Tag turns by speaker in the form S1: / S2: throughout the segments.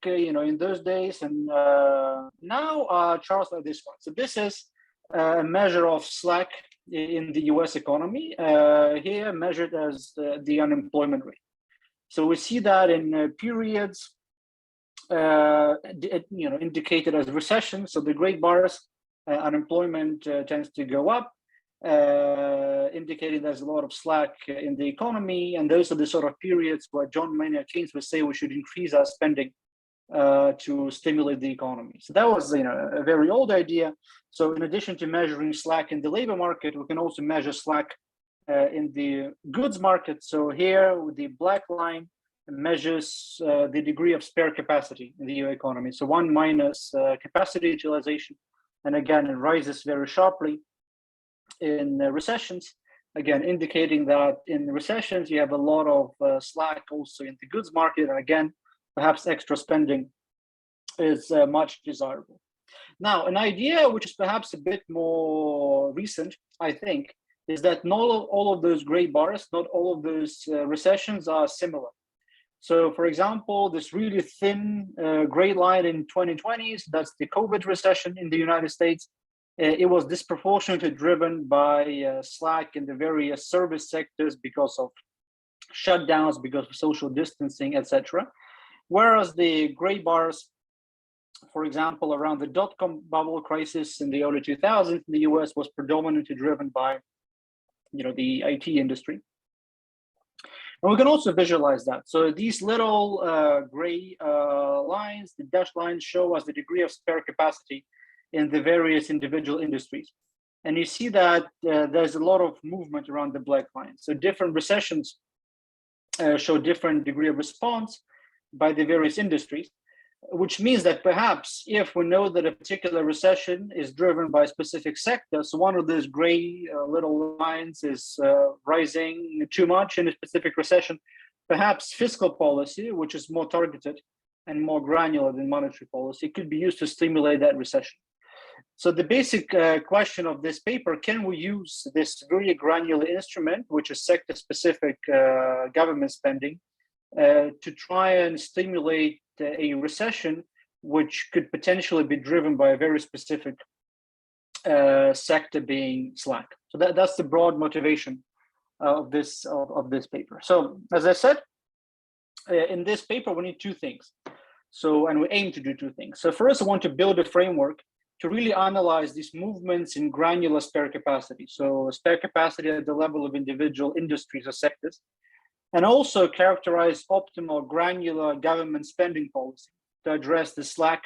S1: in those days, and now charts like this one. So this is a measure of slack in the US economy, here measured as the unemployment rate. So we see that in periods indicated as recession. So the gray bars, unemployment tends to go up, indicating there's a lot of slack in the economy. And those are the sort of periods where John Maynard Keynes would say we should increase our spending to stimulate the economy. So that was a very old idea. So in addition to measuring slack in the labor market, we can also measure slack in the goods market. So here the black line measures the degree of spare capacity in the EU economy. So 1 minus capacity utilization. And again, it rises very sharply in recessions, again, indicating that in recessions, you have a lot of slack also in the goods market. And again, perhaps extra spending is much desirable. Now, an idea which is perhaps a bit more recent, I think, is that not all of those gray bars, not all of those recessions are similar. So, for example, this really thin gray line in 2020s, that's the COVID recession in the United States. It was disproportionately driven by slack in the various service sectors because of shutdowns, because of social distancing, etc. Whereas the gray bars, for example, around the dot-com bubble crisis in the early 2000s in the US was predominantly driven by, the IT industry. And we can also visualize that. So these little gray lines, the dashed lines, show us the degree of spare capacity in the various individual industries. And you see that there's a lot of movement around the black line. So different recessions show different degree of response by the various industries, which means that perhaps if we know that a particular recession is driven by a specific sector, so one of those gray little lines is rising too much in a specific recession, perhaps fiscal policy, which is more targeted and more granular than monetary policy, could be used to stimulate that recession. So the basic question of this paper, can we use this very granular instrument, which is sector-specific government spending, to try and stimulate a recession which could potentially be driven by a very specific sector being slack. So that's the broad motivation of this paper. So as I said, in this paper we need two things. And we aim to do two things. So first, I want to build a framework to really analyze these movements in granular spare capacity. So spare capacity at the level of individual industries or sectors, and also characterize optimal granular government spending policy to address the slack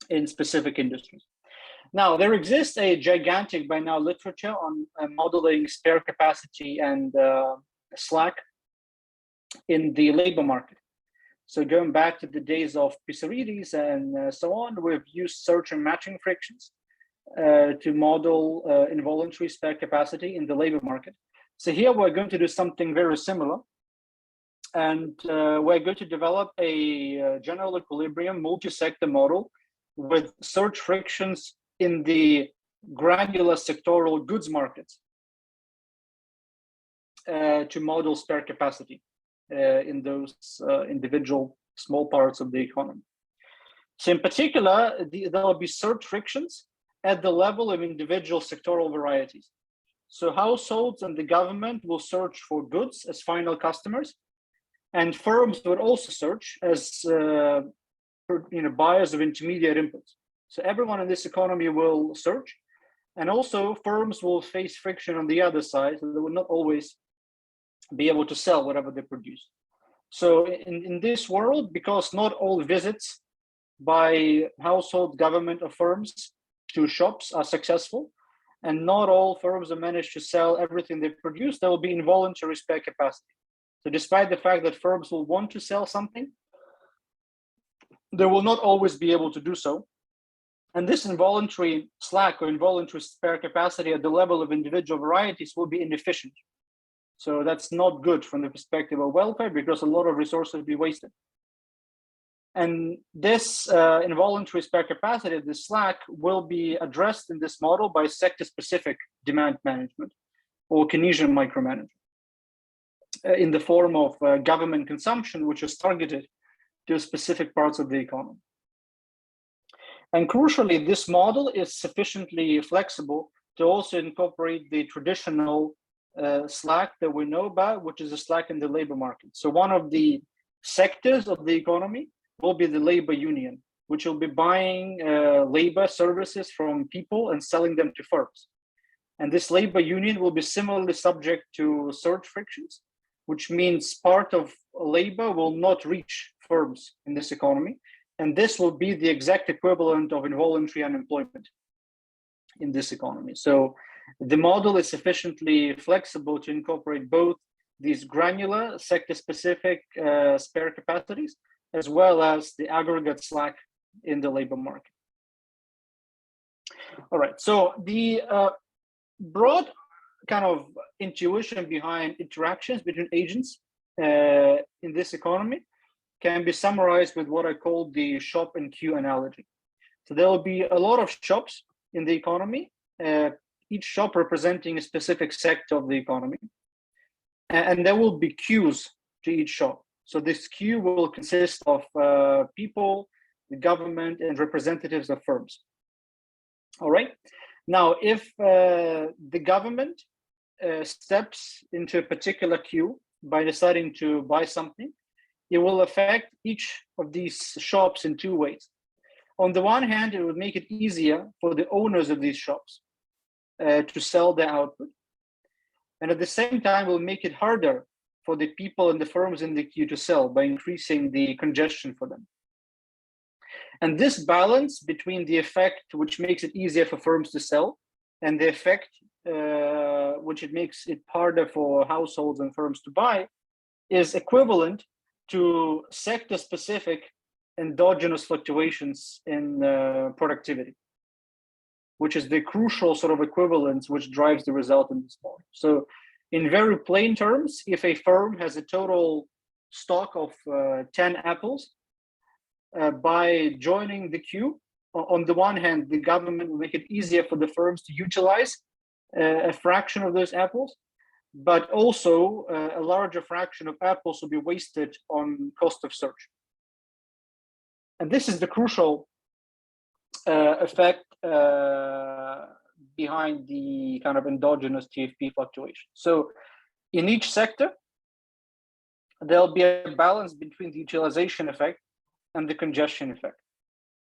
S1: in specific industries. Now, there exists a gigantic by now literature on modeling spare capacity and slack in the labor market. So going back to the days of Pissarides and so on, we've used search and matching frictions to model involuntary spare capacity in the labor market. So here we're going to do something very similar. And we're going to develop a general equilibrium multi-sector model with search frictions in the granular sectoral goods markets to model spare capacity in those individual small parts of the economy. So in particular, there will be search frictions at the level of individual sectoral varieties. So households and the government will search for goods as final customers, and firms would also search as buyers of intermediate inputs. So everyone in this economy will search, and also firms will face friction on the other side, so they will not always be able to sell whatever they produce. So in this world, because not all visits by household, government, or firms to shops are successful, and not all firms have managed to sell everything they produce, there will be involuntary spare capacity. So despite the fact that firms will want to sell something, they will not always be able to do so. And this involuntary slack or involuntary spare capacity at the level of individual varieties will be inefficient. So that's not good from the perspective of welfare, because a lot of resources will be wasted. And this involuntary spare capacity, the slack, will be addressed in this model by sector-specific demand management, or Keynesian micromanagement, in the form of government consumption, which is targeted to specific parts of the economy. And crucially, this model is sufficiently flexible to also incorporate the traditional slack that we know about, which is a slack in the labor market. So one of the sectors of the economy will be the labor union, which will be buying labor services from people and selling them to firms. And this labor union will be similarly subject to surge frictions, which means part of labor will not reach firms in this economy. And this will be the exact equivalent of involuntary unemployment in this economy. So the model is sufficiently flexible to incorporate both these granular sector-specific spare capacities, as well as the aggregate slack in the labor market. All right, so the broad kind of intuition behind interactions between agents in this economy can be summarized with what I call the shop and queue analogy. So there will be a lot of shops in the economy, each shop representing a specific sector of the economy. And there will be queues to each shop. So this queue will consist of people, the government, and representatives of firms. All right. Now, if the government steps into a particular queue by deciding to buy something, it will affect each of these shops in two ways. On the one hand, it would make it easier for the owners of these shops to sell their output. And at the same time, it will make it harder for the people and the firms in the queue to sell by increasing the congestion for them. And this balance between the effect which makes it easier for firms to sell and the effect which it makes it harder for households and firms to buy is equivalent to sector-specific endogenous fluctuations in productivity, which is the crucial sort of equivalence which drives the result in this model. So in very plain terms, if a firm has a total stock of 10 apples, by joining the queue, on the one hand, the government will make it easier for the firms to utilize a fraction of those apples, but also a larger fraction of apples will be wasted on cost of search. And this is the crucial effect behind the kind of endogenous TFP fluctuation. So in each sector, there'll be a balance between the utilization effect and the congestion effect.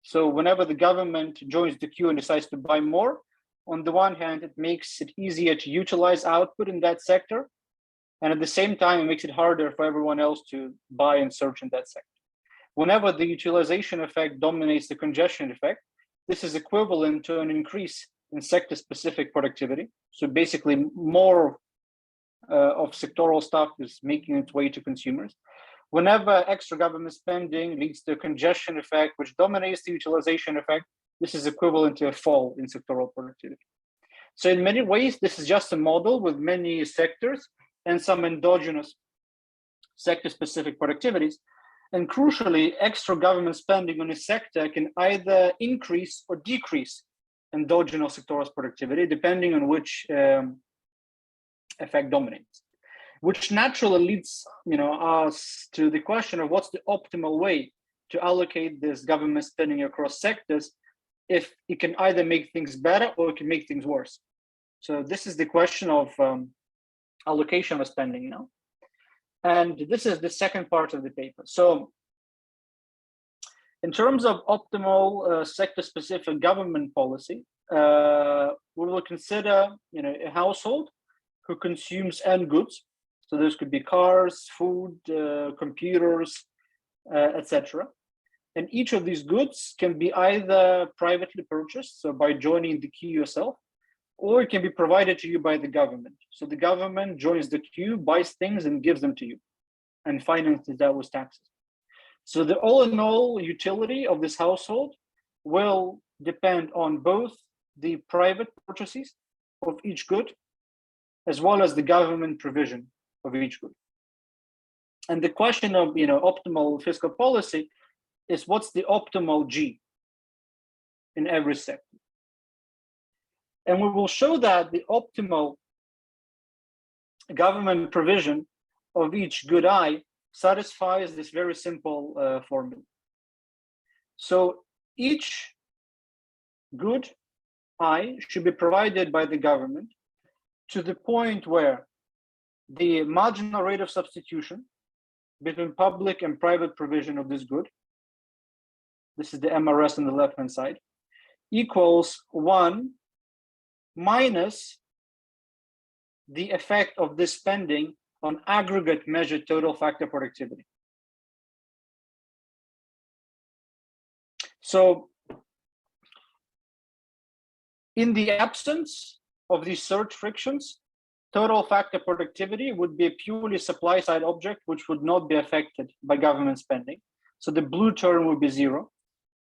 S1: So whenever the government joins the queue and decides to buy more, on the one hand, it makes it easier to utilize output in that sector. And at the same time, it makes it harder for everyone else to buy and search in that sector. Whenever the utilization effect dominates the congestion effect, this is equivalent to an increase in sector-specific productivity. So basically more of sectoral stuff is making its way to consumers. Whenever extra government spending leads to a congestion effect, which dominates the utilization effect, this is equivalent to a fall in sectoral productivity. So in many ways, this is just a model with many sectors and some endogenous sector-specific productivities. And crucially, extra government spending on a sector can either increase or decrease endogenous sectoral productivity, depending on which effect dominates, which naturally leads us to the question of what's the optimal way to allocate this government spending across sectors, if it can either make things better or it can make things worse. So this is the question of allocation of spending now. And this is the second part of the paper. So in terms of optimal sector-specific government policy, we will consider a household who consumes end goods. So those could be cars, food, computers, etc. And each of these goods can be either privately purchased, so by joining the queue yourself, or it can be provided to you by the government. So the government joins the queue, buys things and gives them to you and finances that with taxes. So the all-in-all utility of this household will depend on both the private purchases of each good, as well as the government provision of each good. And the question of optimal fiscal policy is what's the optimal G in every sector. And we will show that the optimal government provision of each good I satisfies this very simple formula. So each good I should be provided by the government to the point where the marginal rate of substitution between public and private provision of this good, this is the MRS on the left-hand side, equals 1 minus the effect of this spending on aggregate measured total factor productivity. So in the absence of these surge frictions, total factor productivity would be a purely supply side object which would not be affected by government spending. So the blue term would be 0.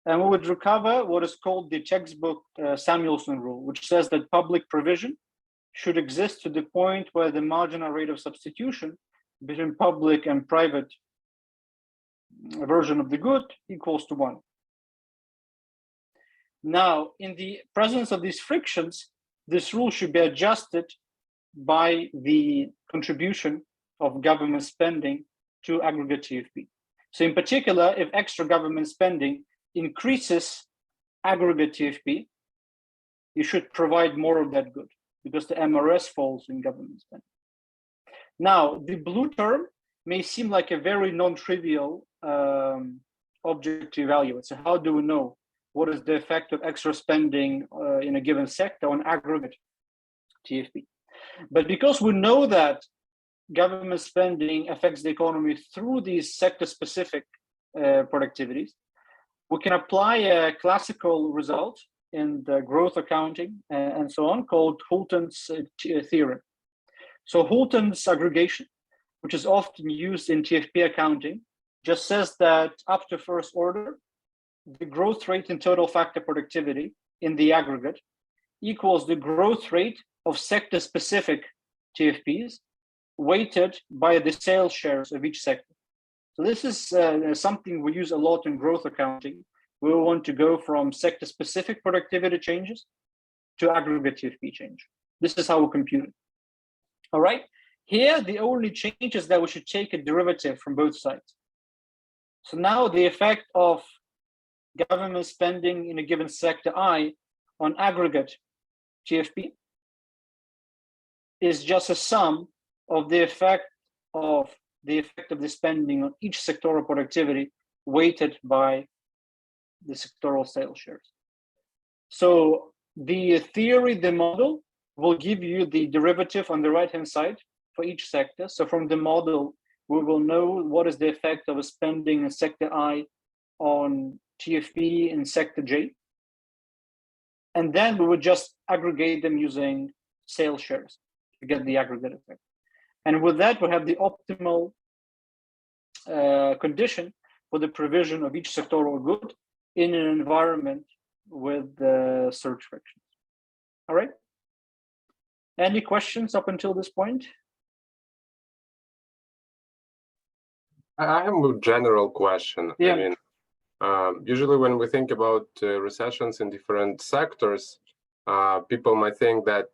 S1: And we would recover what is called the textbook Samuelson rule, which says that public provision should exist to the point where the marginal rate of substitution between public and private version of the good equals to 1. Now, in the presence of these frictions, this rule should be adjusted by the contribution of government spending to aggregate TFP. So in particular, if extra government spending increases aggregate TFP, you should provide more of that good because the MRS falls in government spending. Now, the blue term may seem like a very non-trivial object to evaluate. So how do we know what is the effect of extra spending in a given sector on aggregate TFP? But because we know that government spending affects the economy through these sector-specific productivities, we can apply a classical result in the growth accounting and so on called Hulton's theorem. So Hulton's aggregation, which is often used in TFP accounting, just says that up to first order, the growth rate in total factor productivity in the aggregate equals the growth rate of sector-specific TFPs weighted by the sales shares of each sector. So this is something we use a lot in growth accounting. We want to go from sector-specific productivity changes to aggregate TFP change. This is how we compute it. All right. Here, the only change is that we should take a derivative from both sides. So now the effect of government spending in a given sector I on aggregate TFP is just a sum of the effect of the spending on each sectoral productivity weighted by the sectoral sales shares. So the theory, the model, will give you the derivative on the right-hand side for each sector. So from the model, we will know what is the effect of a spending in sector I on TFP in sector J. And then we would just aggregate them using sales shares to get the aggregate effect. And with that, we have the optimal condition for the provision of each sectoral good in an environment with surge frictions. All right. Any questions up until this point?
S2: I have a general question.
S1: Yeah.
S2: I mean, usually when we think about recessions in different sectors, people might think that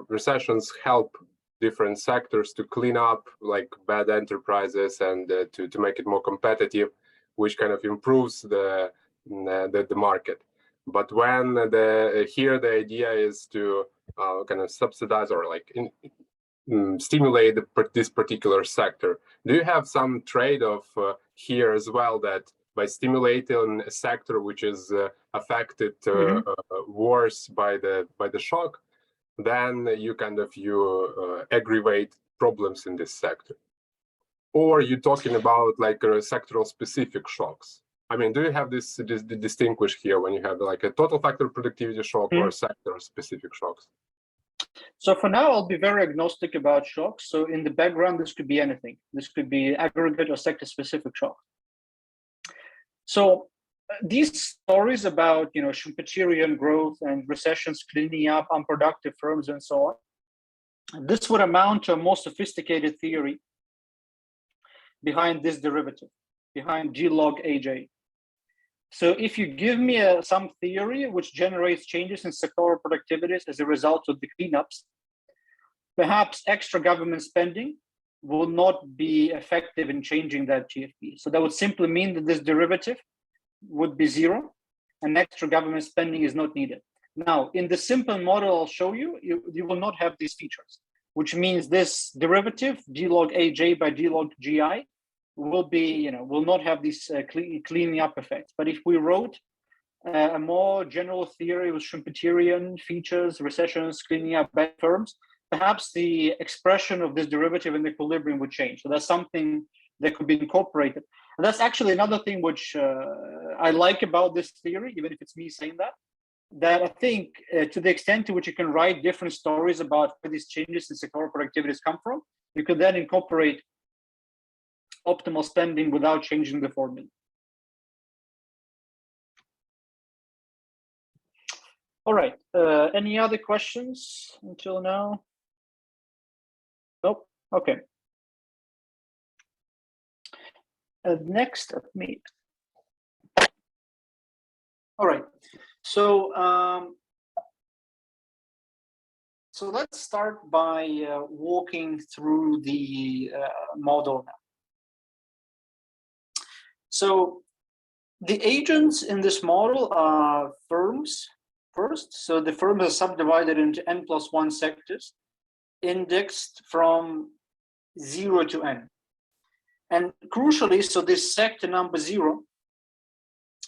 S2: recessions help different sectors to clean up like bad enterprises and to make it more competitive, which kind of improves the market. But when here the idea is to kind of subsidize or like stimulate this particular sector, do you have some trade-off here as well, that by stimulating a sector which is affected worse by the shock, then you kind of aggravate problems in this sector? Or you're talking about like sectoral specific shocks? I mean, do you have this distinguish here when you have like a total factor productivity shock or sector specific shocks?
S1: So for now, I'll be very agnostic about shocks. So in the background, this could be anything. This could be aggregate or sector specific shock. So these stories about, Schumpeterian growth and recessions cleaning up unproductive firms and so on, this would amount to a more sophisticated theory behind this derivative, behind G log AJ. So if you give me some theory which generates changes in sectoral productivities as a result of the cleanups, perhaps extra government spending will not be effective in changing that GFP. So that would simply mean that this derivative would be zero and extra government spending is not needed. Now, in the simple model I'll show you, you will not have these features, which means this derivative, d log aj by d log gi, will be, will not have these cleaning up effects. But if we wrote a more general theory with Schumpeterian features, recessions, cleaning up bad firms, perhaps the expression of this derivative in equilibrium would change. So that's something that could be incorporated. And that's actually another thing which I like about this theory, even if it's me saying that I think to the extent to which you can write different stories about where these changes in sectoral productivities come from, you could then incorporate optimal spending without changing the formula. All right, any other questions until now? Nope, okay. Next, let me. All right, so let's start by walking through the model now. So the agents in this model are firms first. So the firms are subdivided into n+1 sectors, indexed from 0 to n. And crucially, so this sector number 0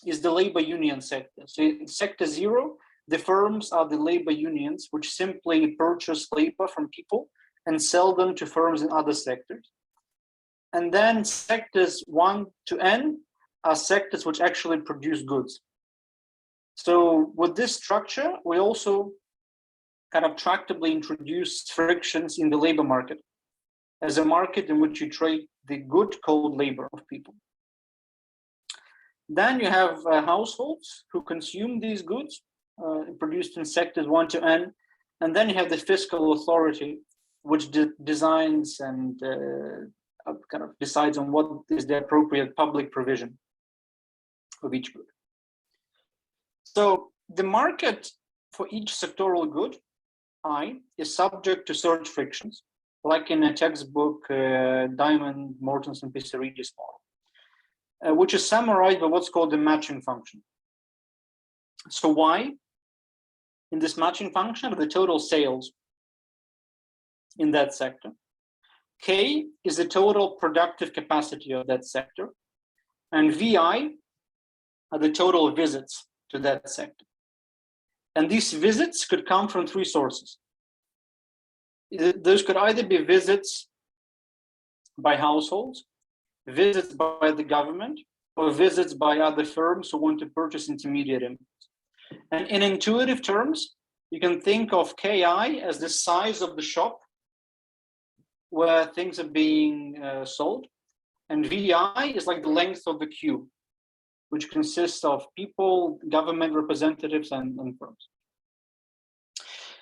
S1: is the labor union sector. So in sector 0, the firms are the labor unions, which simply purchase labor from people and sell them to firms in other sectors. And then sectors 1 to n are sectors which actually produce goods. So with this structure, we also kind of tractably introduce frictions in the labor market as a market in which you trade the good called labor of people. Then you have households who consume these goods produced in sectors 1 to n, and then you have the fiscal authority, which designs and kind of decides on what is the appropriate public provision of each good. So the market for each sectoral good, I, is subject to search frictions, like in a textbook, Diamond, Mortensen, Pissaridis model, which is summarized by what's called the matching function. So Y, in this matching function, are the total sales in that sector. K is the total productive capacity of that sector. And VI are the total visits to that sector. And these visits could come from three sources. Those could either be visits by households, visits by the government, or visits by other firms who want to purchase intermediate inputs. And in intuitive terms, you can think of KI as the size of the shop where things are being sold, and VI is like the length of the queue, which consists of people, government representatives, and firms.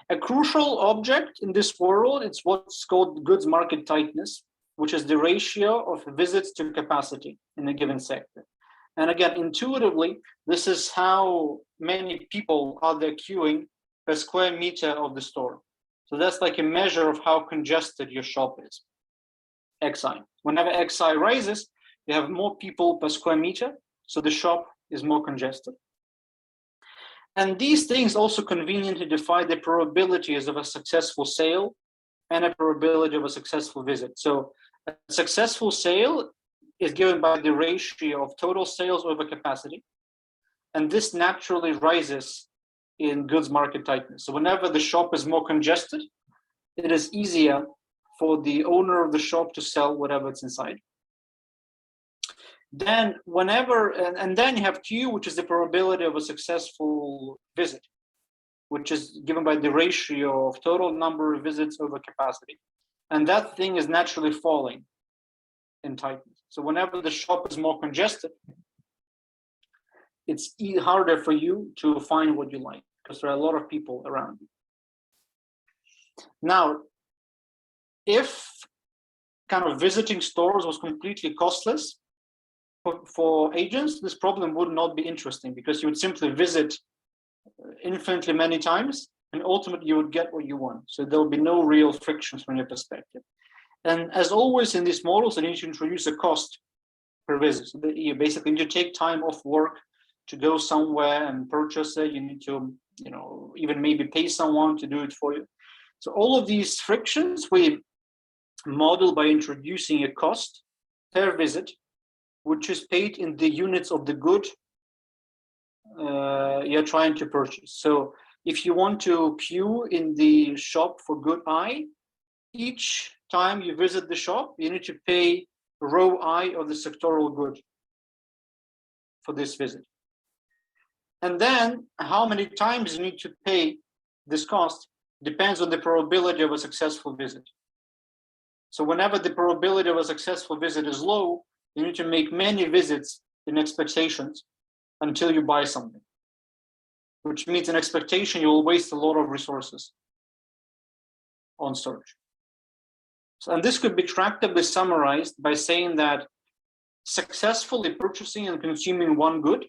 S1: A crucial object in this world is what's called goods market tightness, which is the ratio of visits to capacity in a given sector. And again, intuitively, this is how many people are there queuing per square meter of the store. So that's like a measure of how congested your shop is, XI. Whenever XI rises, you have more people per square meter, so the shop is more congested. And these things also conveniently define the probabilities of a successful sale and a probability of a successful visit. So a successful sale is given by the ratio of total sales over capacity. And this naturally rises in goods market tightness. So whenever the shop is more congested, it is easier for the owner of the shop to sell whatever it's inside. Then and then you have Q, which is the probability of a successful visit, which is given by the ratio of total number of visits over capacity. And that thing is naturally falling in tightness. So whenever the shop is more congested, it's harder for you to find what you like because there are a lot of people around you. Now, if kind of visiting stores was completely costless, for agents, this problem would not be interesting because you would simply visit infinitely many times and ultimately you would get what you want. So there would be no real frictions from your perspective. And as always in these models, I need to introduce a cost per visit. So you basically need to take time off work to go somewhere and purchase it. You need to, even maybe pay someone to do it for you. So all of these frictions we model by introducing a cost per visit, which is paid in the units of the good you're trying to purchase. So if you want to queue in the shop for good I, each time you visit the shop, you need to pay row I of the sectoral good for this visit. And then how many times you need to pay this cost depends on the probability of a successful visit. So whenever the probability of a successful visit is low, you need to make many visits in expectations until you buy something, which means in expectation you will waste a lot of resources on search. So, and this could be tractably summarized by saying that successfully purchasing and consuming one good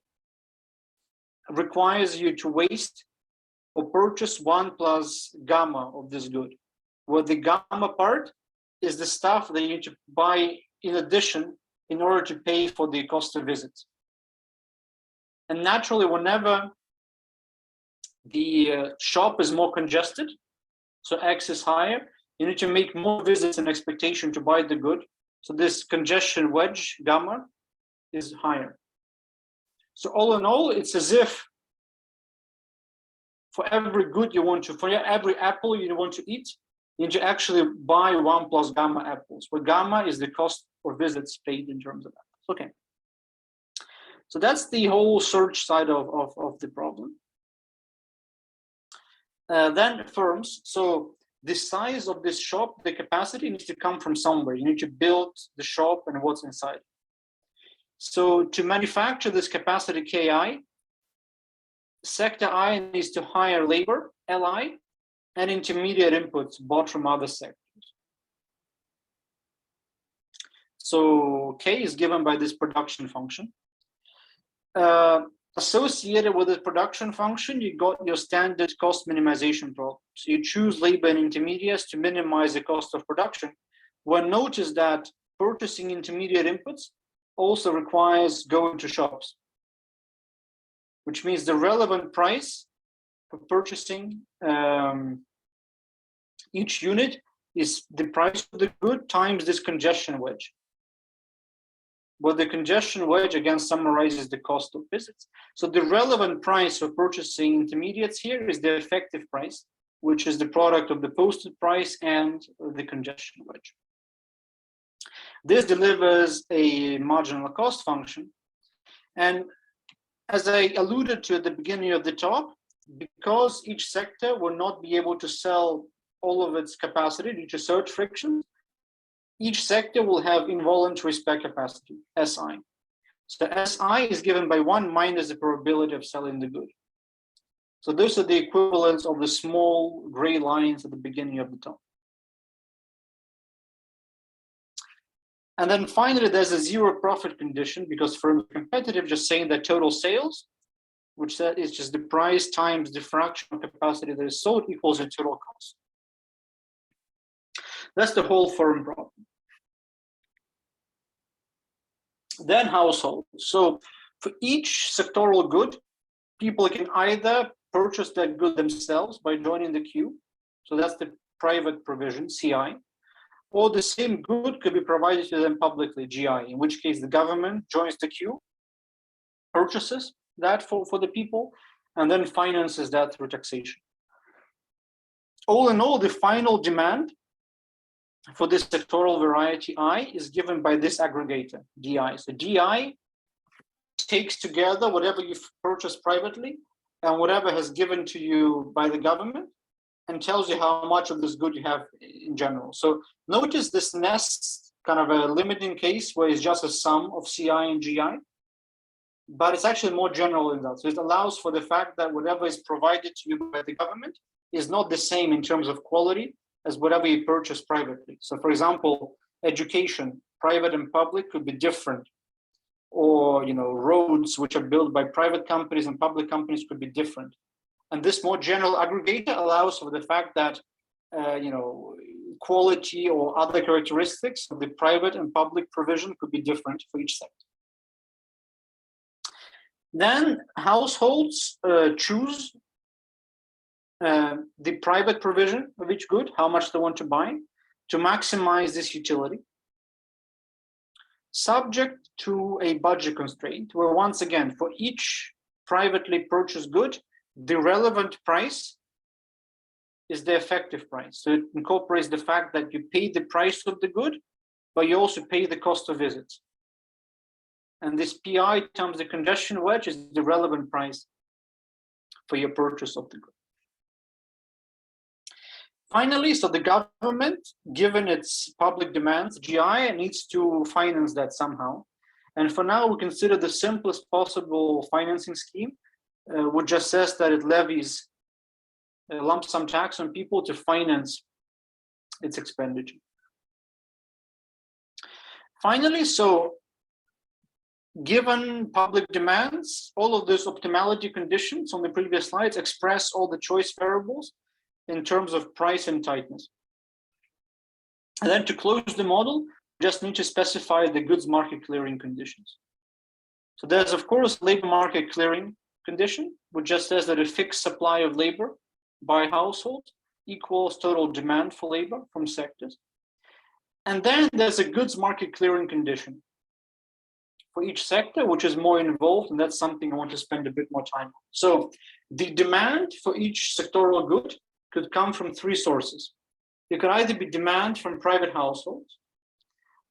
S1: requires you to waste or purchase 1 plus gamma of this good, where the gamma part is the stuff that you need to buy in addition in order to pay for the cost of visits. And naturally, whenever the shop is more congested, so X is higher, you need to make more visits in expectation to buy the good. So this congestion wedge, gamma, is higher. So all in all, it's as if for every good you want to, for every apple you want to eat, you need to actually buy 1 plus gamma apples, where gamma is the cost for visits paid in terms of apples. Okay. So that's the whole search side of the problem. Then firms, so the size of this shop, the capacity needs to come from somewhere. You need to build the shop and what's inside. So to manufacture this capacity KI, sector I needs to hire labor, LI, and intermediate inputs bought from other sectors. So K is given by this production function. Associated with the production function, you got your standard cost minimization problem. So you choose labor and intermediates to minimize the cost of production. Well, notice that purchasing intermediate inputs also requires going to shops, which means the relevant price for purchasing each unit is the price of the good times this congestion wedge. Well, the congestion wedge again summarizes the cost of visits. So the relevant price of purchasing intermediates here is the effective price, which is the product of the posted price and the congestion wedge. This delivers a marginal cost function. And as I alluded to at the beginning of the talk, because each sector will not be able to sell all of its capacity due to search friction, each sector will have involuntary spare capacity, SI. So SI is given by 1 minus the probability of selling the good. So those are the equivalents of the small gray lines at the beginning of the talk. And then finally, there's a zero profit condition because firms are competitive, just saying that total sales, which is just the price times the fraction of capacity that is sold equals the total cost. That's the whole firm problem. Then household. So for each sectoral good, people can either purchase that good themselves by joining the queue. So that's the private provision, CI. Or the same good could be provided to them publicly, GI, in which case the government joins the queue, purchases that for the people, and then finances that through taxation. All in all, the final demand for this sectoral variety I is given by this aggregator, DI. So DI takes together whatever you've purchased privately and whatever has given to you by the government and tells you how much of this good you have in general. So notice this nests kind of a limiting case where it's just a sum of CI and GI, but it's actually more general than that. So it allows for the fact that whatever is provided to you by the government is not the same in terms of quality as whatever you purchase privately. So for example, education, private and public could be different, or roads which are built by private companies and public companies could be different. And this more general aggregator allows for the fact that quality or other characteristics of the private and public provision could be different for each sector. Then households choose the private provision of each good, how much they want to buy, to maximize this utility, subject to a budget constraint, where once again, for each privately purchased good, the relevant price is the effective price. So it incorporates the fact that you pay the price of the good, but you also pay the cost of visits. And this PI times the congestion wedge is the relevant price for your purchase of the good. Finally, so the government, given its public demands, GI needs to finance that somehow. And for now, we consider the simplest possible financing scheme, which just says that it levies a lump sum tax on people to finance its expenditure. Finally, so given public demands, all of those optimality conditions on the previous slides express all the choice variables in terms of price and tightness. And then to close the model, just need to specify the goods market clearing conditions. So there's, of course, labor market clearing condition, which just says that a fixed supply of labor by household equals total demand for labor from sectors. And then there's a goods market clearing condition for each sector, which is more involved, and that's something I want to spend a bit more time on. So the demand for each sectoral good could come from three sources. It could either be demand from private households,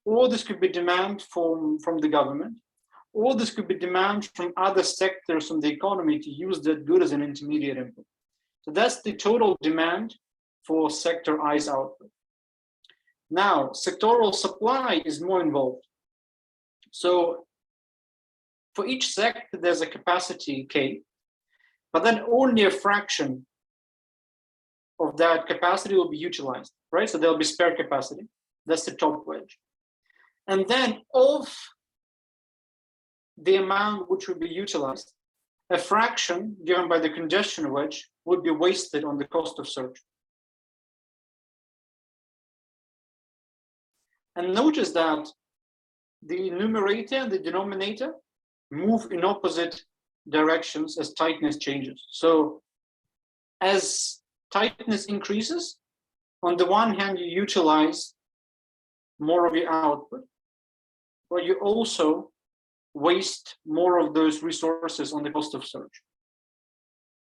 S1: or this could be demand from the government, or this could be demand from other sectors of the economy to use that good as an intermediate input. So that's the total demand for sector I's output. Now, sectoral supply is more involved. So for each sector, there's a capacity K, but then only a fraction of that capacity will be utilized, right? So there'll be spare capacity. That's the top wedge. And then of the amount which would be utilized, a fraction given by the congestion wedge would be wasted on the cost of search. And notice that the numerator and the denominator move in opposite directions as tightness changes. So as tightness increases, on the one hand, you utilize more of your output, but you also waste more of those resources on the cost of search.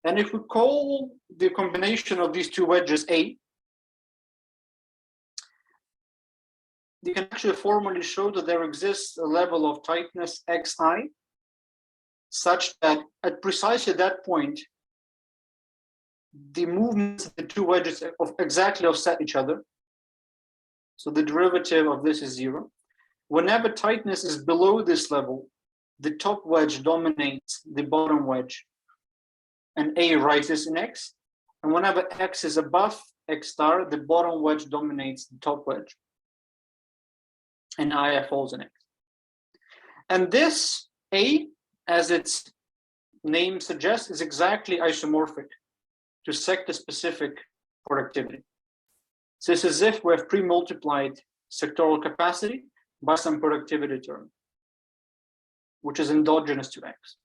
S1: And if we call the combination of these two wedges A, you can actually formally show that there exists a level of tightness xi such that at precisely that point, the movements of the two wedges exactly offset each other. So the derivative of this is 0. Whenever tightness is below this level, the top wedge dominates the bottom wedge, and A rises in X. And whenever X is above X star, the bottom wedge dominates the top wedge, and I falls in X. And this A, as its name suggests, is exactly isomorphic to sector-specific productivity. So it's as if we have pre-multiplied sectoral capacity by some productivity term, which is endogenous to X.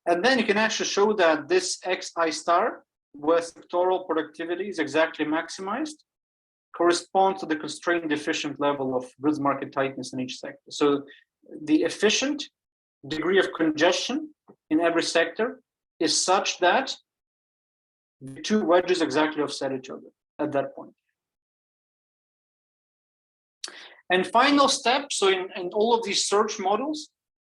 S1: And then you can actually show that this Xi star, where sectoral productivity is exactly maximized, corresponds to the constrained efficient level of goods market tightness in each sector. So the efficient degree of congestion in every sector is such that the two wedges exactly offset each other at that point. And final step, so in all of these search models,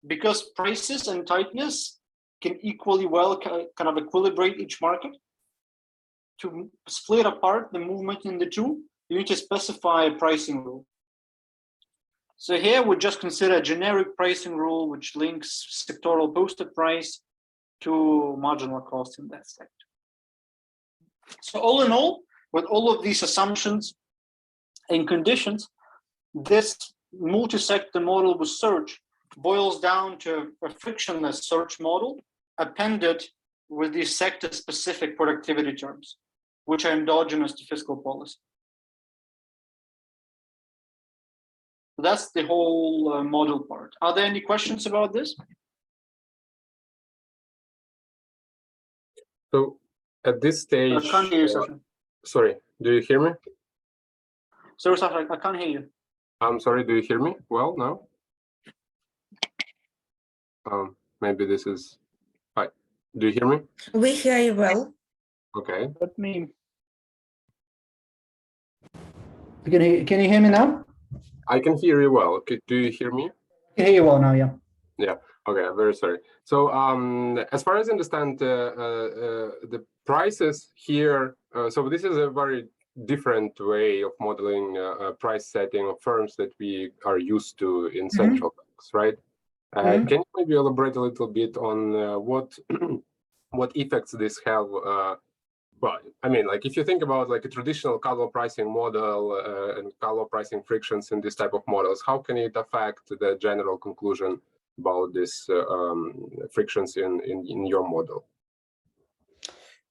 S1: because prices and tightness can equally well kind of equilibrate each market, to split apart the movement in the two, you need to specify a pricing rule. So here we just consider a generic pricing rule which links sectoral posted price to marginal cost in that sector. So all in all, with all of these assumptions and conditions, this multi-sector model with search boils down to a frictionless search model appended with these sector-specific productivity terms. which are endogenous to fiscal policy. So that's the whole model part. Are there any questions about this?
S2: So at this stage,
S1: I can't hear you, Sasha.
S2: Sorry, do you hear me?
S1: Sorry, Sasha, I can't hear you.
S2: I'm sorry, do you hear me well now? Maybe this is, hi, do you hear me?
S3: We hear you well.
S2: Okay.
S1: Let me. Can you hear me now?
S2: I can hear you well. Do you hear me?
S1: I can hear you well now, yeah.
S2: Yeah. Okay. I'm very sorry. So, as far as I understand, the prices here. So this is a very different way of modeling price setting of firms that we are used to in central banks, right? Can you maybe elaborate a little bit on what effects this have? Well, I mean, like if you think about like a traditional color pricing model and color pricing frictions in this type of models, how can it affect the general conclusion about this frictions in your model?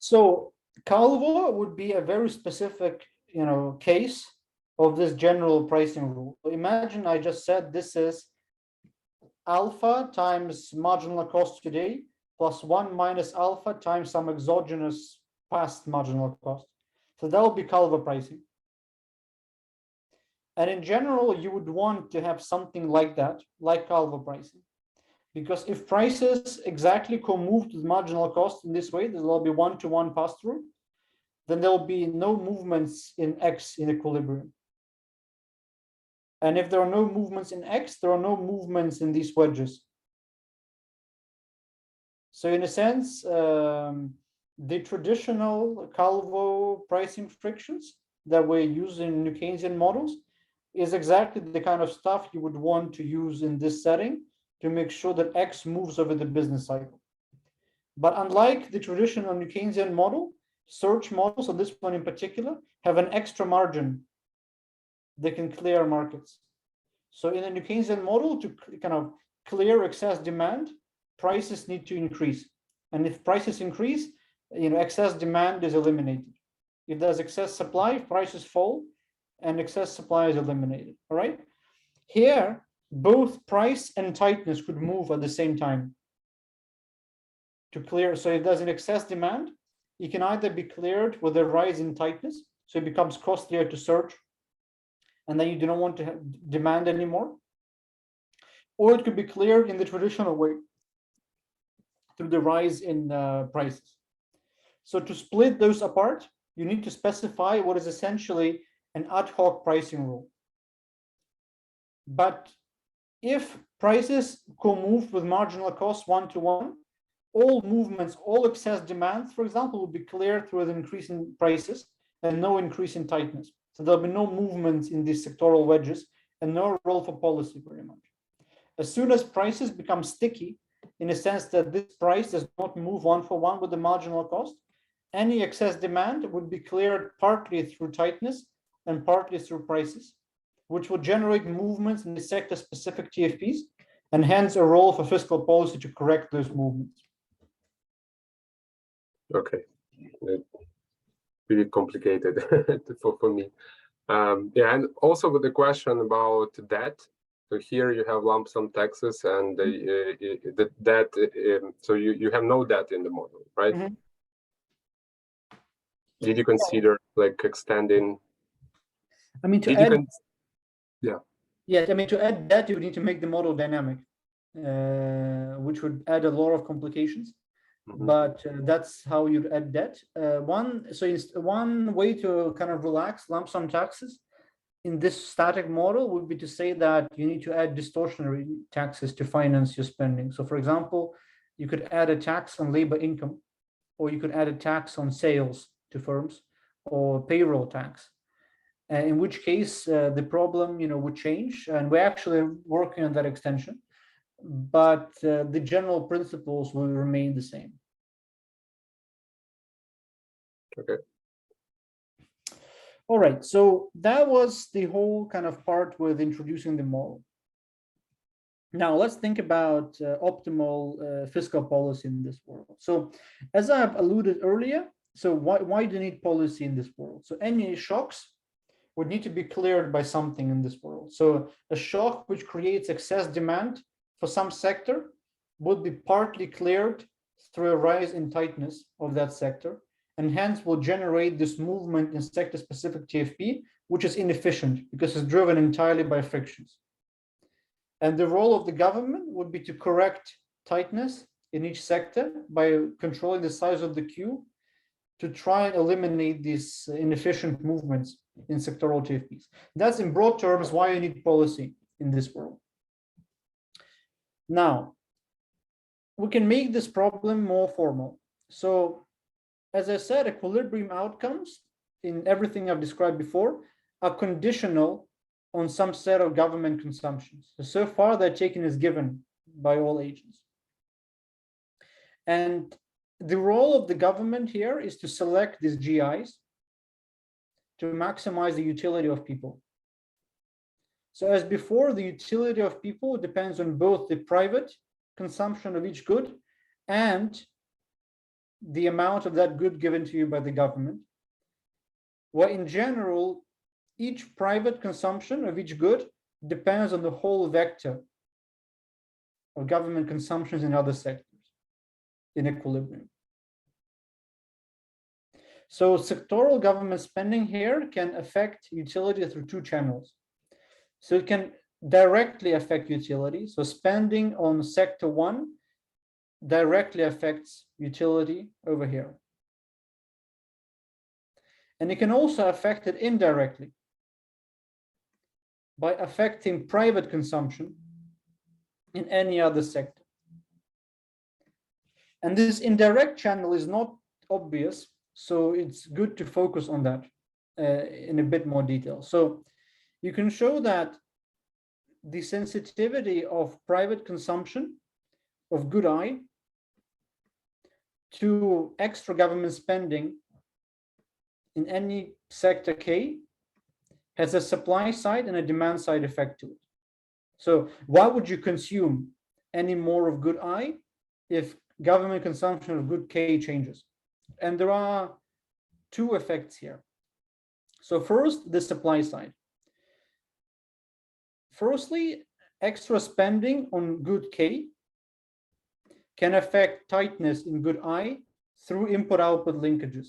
S1: So Calvo would be a very specific, case of this general pricing rule. Imagine I just said this is alpha times marginal cost today plus 1 minus alpha times some exogenous past marginal cost. So that will be Calvo pricing. And in general, you would want to have something like that, like Calvo pricing. Because if prices exactly co-move to the marginal cost in this way, there will be one-to-one pass-through, then there will be no movements in X in equilibrium. And if there are no movements in X, there are no movements in these wedges. So in a sense, the traditional Calvo pricing frictions that we use in New Keynesian models is exactly the kind of stuff you would want to use in this setting to make sure that X moves over the business cycle. But unlike the traditional New Keynesian model, search models, so this one in particular, have an extra margin they can clear markets. So in a New Keynesian model, to kind of clear excess demand, prices need to increase. And if prices increase, excess demand is eliminated. If there's excess supply, prices fall and excess supply is eliminated, all right? Here, both price and tightness could move at the same time to clear. So if there's an excess demand, it can either be cleared with a rise in tightness, so it becomes costlier to search, and then you do not want to have demand anymore, or it could be cleared in the traditional way through the rise in prices. So to split those apart, you need to specify what is essentially an ad hoc pricing rule. But if prices co-move with marginal cost one-to-one, all movements, all excess demand, for example, will be cleared through an increase in prices and no increase in tightness. So there'll be no movements in these sectoral wedges and no role for policy very much. As soon as prices become sticky, in a sense that this price does not move one-for-one with the marginal cost, any excess demand would be cleared partly through tightness and partly through prices, which would generate movements in the sector-specific TFPs, and hence a role for fiscal policy to correct those movements.
S2: Okay, really complicated for me. Yeah, and also with the question about debt. So here you have lump sum taxes and the debt. So you have no debt in the model, right? Mm-hmm. Did you consider like extending?
S1: I mean, to add debt, you need to make the model dynamic, which would add a lot of complications. Mm-hmm. But that's how you add debt. One way to kind of relax lump sum taxes in this static model would be to say that you need to add distortionary taxes to finance your spending. So for example, you could add a tax on labor income, or you could add a tax on sales to firms, or payroll tax. In which case the problem would change, and we're actually working on that extension, but the general principles will remain the same.
S2: Okay.
S1: All right, so that was the whole kind of part with introducing the model. Now let's think about optimal fiscal policy in this world. So as I've alluded earlier, So why do you need policy in this world? So any shocks would need to be cleared by something in this world. So a shock which creates excess demand for some sector would be partly cleared through a rise in tightness of that sector, and hence will generate this movement in sector-specific TFP, which is inefficient because it's driven entirely by frictions. And the role of the government would be to correct tightness in each sector by controlling the size of the queue to try and eliminate these inefficient movements in sectoral TFPs. That's in broad terms why you need policy in this world. Now, we can make this problem more formal. So, as I said, equilibrium outcomes in everything I've described before are conditional on some set of government consumptions. So far, they're taken as given by all agents. And the role of the government here is to select these GIs to maximize the utility of people. So as before, the utility of people depends on both the private consumption of each good and the amount of that good given to you by the government. Where in general, each private consumption of each good depends on the whole vector of government consumptions in other sectors in equilibrium. So sectoral government spending here can affect utility through two channels. So it can directly affect utility. So spending on sector one directly affects utility over here. And it can also affect it indirectly by affecting private consumption in any other sector. And this indirect channel is not obvious, so it's good to focus on that in a bit more detail. So you can show that the sensitivity of private consumption of good I to extra government spending in any sector K has a supply side and a demand side effect to it. So why would you consume any more of good I if government consumption of good K changes? And there are two effects here. So first, the supply side. Firstly, extra spending on good K can affect tightness in good I through input-output linkages.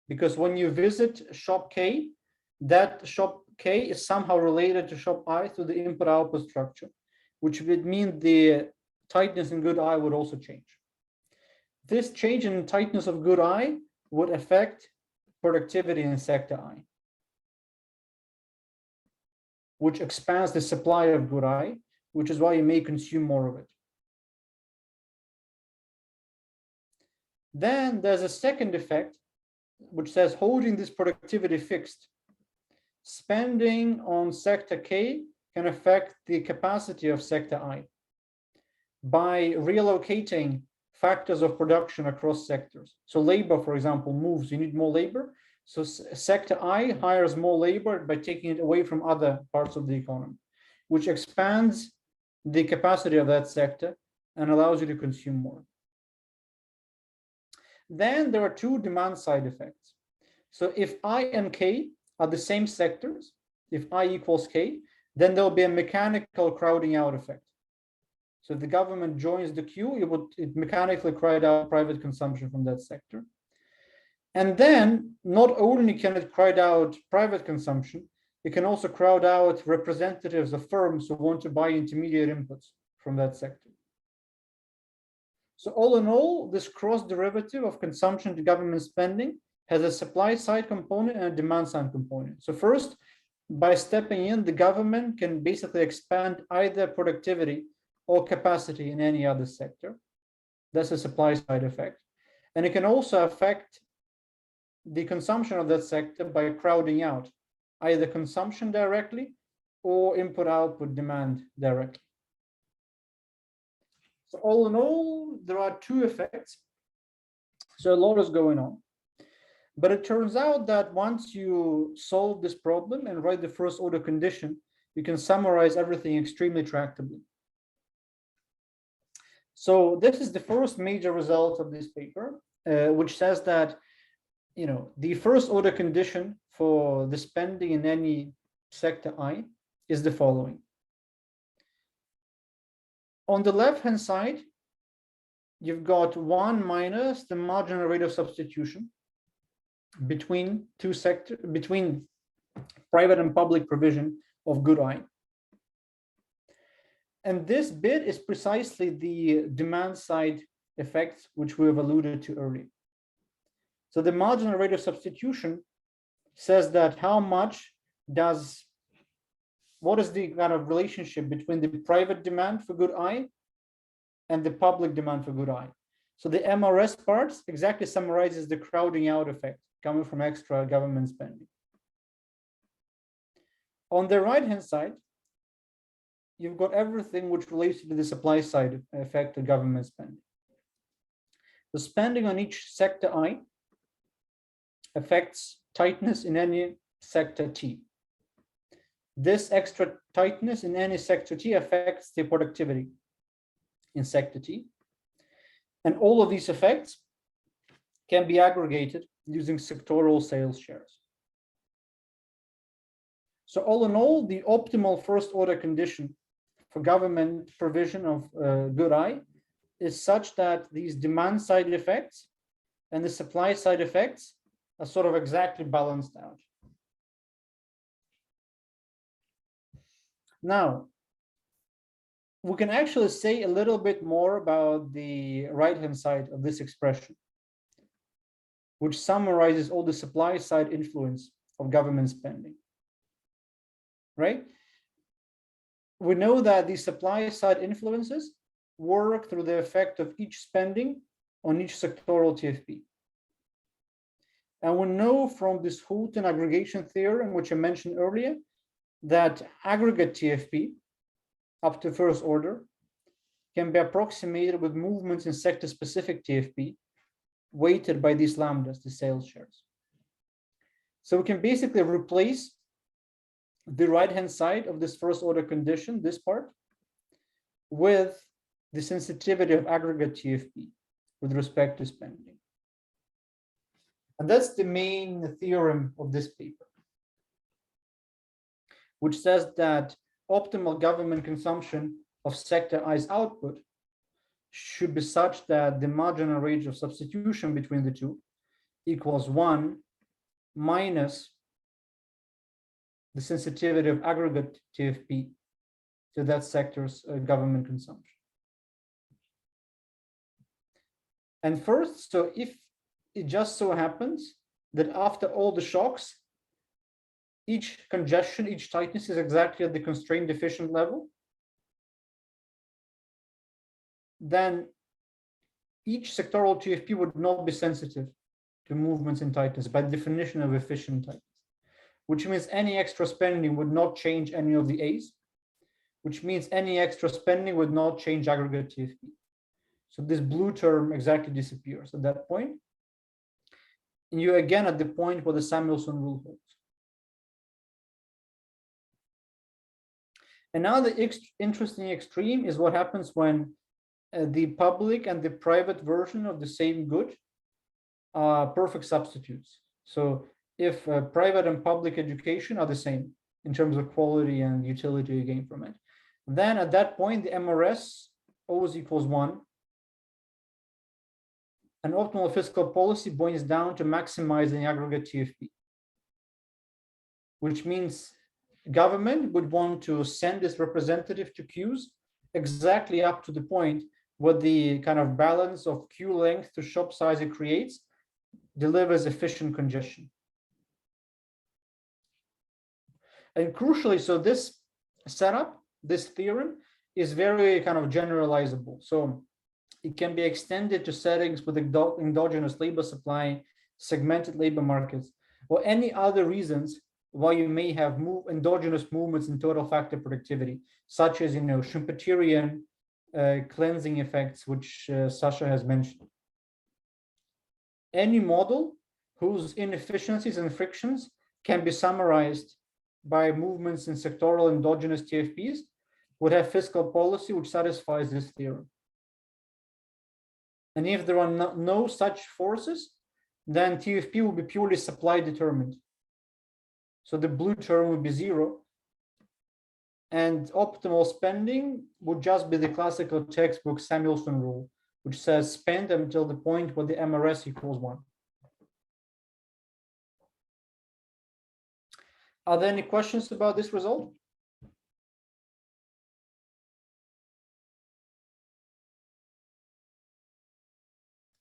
S1: Because when you visit shop K, that shop K is somehow related to shop I through the input-output structure, which would mean the tightness in good I would also change. This change in tightness of good I would affect productivity in sector I, which expands the supply of good I, which is why you may consume more of it. Then there's a second effect, which says holding this productivity fixed. Spending on sector K can affect the capacity of sector I by relocating factors of production across sectors. So labor, for example, moves, you need more labor. So sector I hires more labor by taking it away from other parts of the economy, which expands the capacity of that sector and allows you to consume more. Then there are two demand side effects. So if I and K are the same sectors, if I equals K, then there'll be a mechanical crowding out effect. So if the government joins the queue, it mechanically crowd out private consumption from that sector. And then not only can it crowd out private consumption, it can also crowd out representatives of firms who want to buy intermediate inputs from that sector. So all in all, this cross derivative of consumption to government spending has a supply side component and a demand side component. So first, by stepping in, the government can basically expand either productivity or capacity in any other sector. That's a supply side effect. And it can also affect the consumption of that sector by crowding out either consumption directly or input output demand directly. So all in all, there are two effects. So a lot is going on. But it turns out that once you solve this problem and write the first order condition, you can summarize everything extremely tractably. So this is the first major result of this paper. which says that, the first order condition for the spending in any sector I is the following. On the left-hand side, you've got 1 minus the marginal rate of substitution between between private and public provision of good I. And this bit is precisely the demand side effects which we have alluded to earlier. So the marginal rate of substitution says that what is the kind of relationship between the private demand for good I and the public demand for good I. So the MRS part exactly summarizes the crowding out effect coming from extra government spending. On the right-hand side, you've got everything which relates to the supply side effect of government spending. The spending on each sector I affects tightness in any sector T. This extra tightness in any sector T affects the productivity in sector T. And all of these effects can be aggregated using sectoral sales shares. So all in all, the optimal first order condition for government provision of good I is such that these demand side effects and the supply side effects are sort of exactly balanced out. Now, we can actually say a little bit more about the right-hand side of this expression, which summarizes all the supply side influence of government spending, right? We know that the supply side influences work through the effect of each spending on each sectoral TFP. And we know from this Houghton aggregation theorem, which I mentioned earlier, that aggregate TFP up to first order can be approximated with movements in sector-specific TFP weighted by these lambdas, the sales shares. So we can basically replace the right-hand side of this first order condition, this part, with the sensitivity of aggregate TFP with respect to spending. And that's the main theorem of this paper, which says that optimal government consumption of sector I's output should be such that the marginal rate of substitution between the two equals 1 minus the sensitivity of aggregate TFP to that sector's government consumption. And first, so if it just so happens that after all the shocks, each congestion, each tightness is exactly at the constraint deficient level, then each sectoral TFP would not be sensitive to movements in tightness by definition of efficient tightness, which means any extra spending would not change any of the A's, which means any extra spending would not change aggregate TFP. So this blue term exactly disappears at that point. And you're again at the point where the Samuelson rule holds. And now the interesting extreme is what happens when the public and the private version of the same good are perfect substitutes. So if private and public education are the same in terms of quality and utility you gain from it, then at that point, the MRS always equals 1. And optimal fiscal policy boils down to maximizing aggregate TFP, which means government would want to send its representative to queues exactly up to the point where the kind of balance of queue length to shop size it creates delivers efficient congestion. And crucially, so this setup, this theorem is very kind of generalizable. So it can be extended to settings with endogenous labor supply, segmented labor markets, or any other reasons why you may have endogenous movements in total factor productivity, such as, Schumpeterian cleansing effects, which Sasha has mentioned. Any model whose inefficiencies and frictions can be summarized by movements in sectoral endogenous TFPs would have fiscal policy which satisfies this theorem. And if there are no such forces, then TFP will be purely supply determined. So the blue term would be 0. And optimal spending would just be the classical textbook Samuelson rule, which says spend until the point where the MRS equals 1. Are there any questions about this result?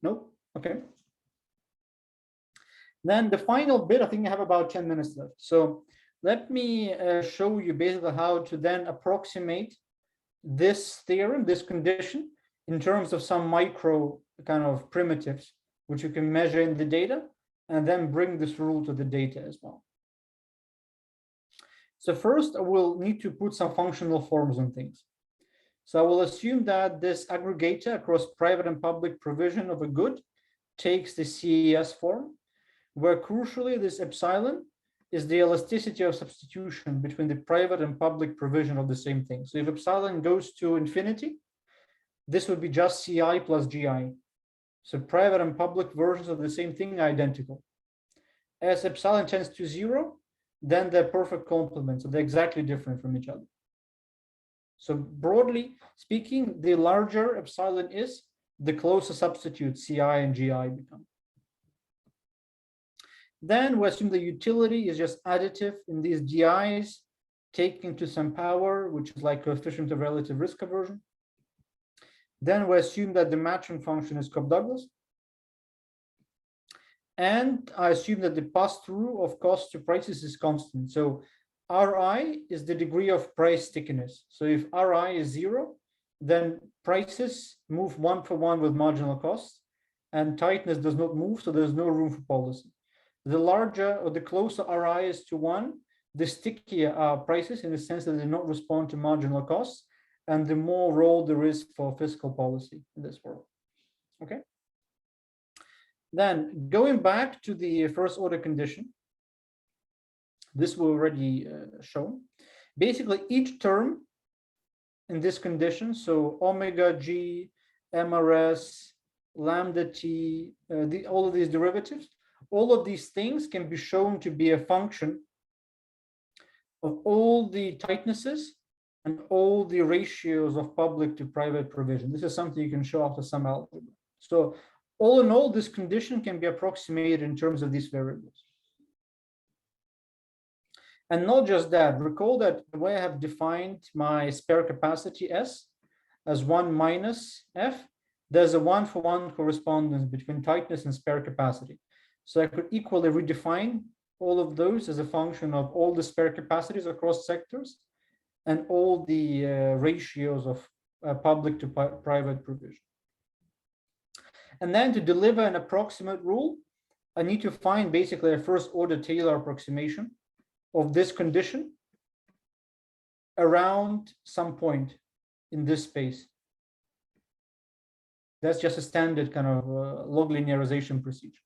S1: Nope. Okay. Then the final bit, I think I have about 10 minutes left. So let me show you basically how to then approximate this theorem, this condition, in terms of some micro kind of primitives, which you can measure in the data, and then bring this rule to the data as well. So first, I will need to put some functional forms on things. So I will assume that this aggregator across private and public provision of a good takes the CES form, where crucially this epsilon is the elasticity of substitution between the private and public provision of the same thing. So if epsilon goes to infinity, this would be just CI plus GI. So private and public versions of the same thing are identical. As epsilon tends to 0, then they're perfect complements, so they're exactly different from each other. So broadly speaking, the larger epsilon is, the closer substitute CI and GI become. Then we assume the utility is just additive in these GIs, taken to some power, which is like coefficient of relative risk aversion. Then we assume that the matching function is Cobb-Douglas. And I assume that the pass-through of cost to prices is constant. So Ri is the degree of price stickiness. So if Ri is 0, then prices move 1-for-1 with marginal costs, and tightness does not move, so there's no room for policy. The larger or the closer Ri is to 1, the stickier are prices in the sense that they do not respond to marginal costs, and the more role there is for fiscal policy in this world. Okay. Then going back to the first order condition, this we already shown. Basically, each term in this condition, so omega g, MRS, lambda t, all of these derivatives, all of these things can be shown to be a function of all the tightnesses and all the ratios of public to private provision. This is something you can show after some algebra. So all in all, this condition can be approximated in terms of these variables. And not just that, recall that the way I have defined my spare capacity S as 1 minus F, there's a 1-for-1 correspondence between tightness and spare capacity. So I could equally redefine all of those as a function of all the spare capacities across sectors and all the ratios of public to private provision. And then to deliver an approximate rule, I need to find basically a first order Taylor approximation of this condition around some point in this space. That's just a standard kind of log linearization procedure.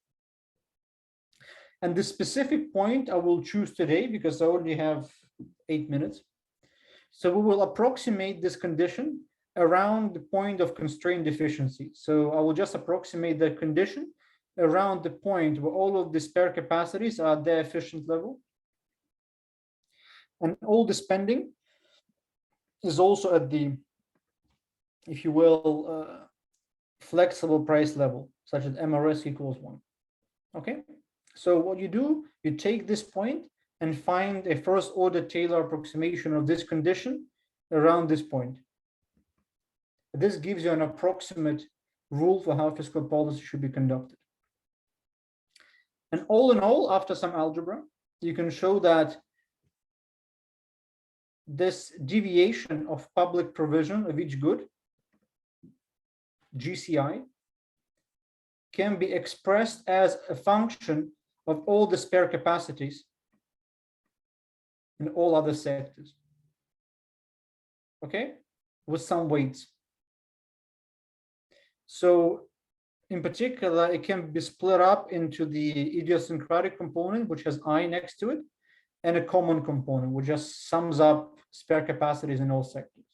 S1: And the specific point I will choose today because I only have 8 minutes. So we will approximate this condition around the point of constrained efficiency. So I will just approximate the condition around the point where all of the spare capacities are at their efficient level. And all the spending is also at the, if you will, flexible price level, such as MRS equals 1. Okay, so what you do, you take this point and find a first order Taylor approximation of this condition around this point. This gives you an approximate rule for how fiscal policy should be conducted. And all in all, after some algebra, you can show that this deviation of public provision of each good, GCI, can be expressed as a function of all the spare capacities in all other sectors. Okay, with some weights. So in particular, it can be split up into the idiosyncratic component, which has I next to it, and a common component, which just sums up spare capacities in all sectors.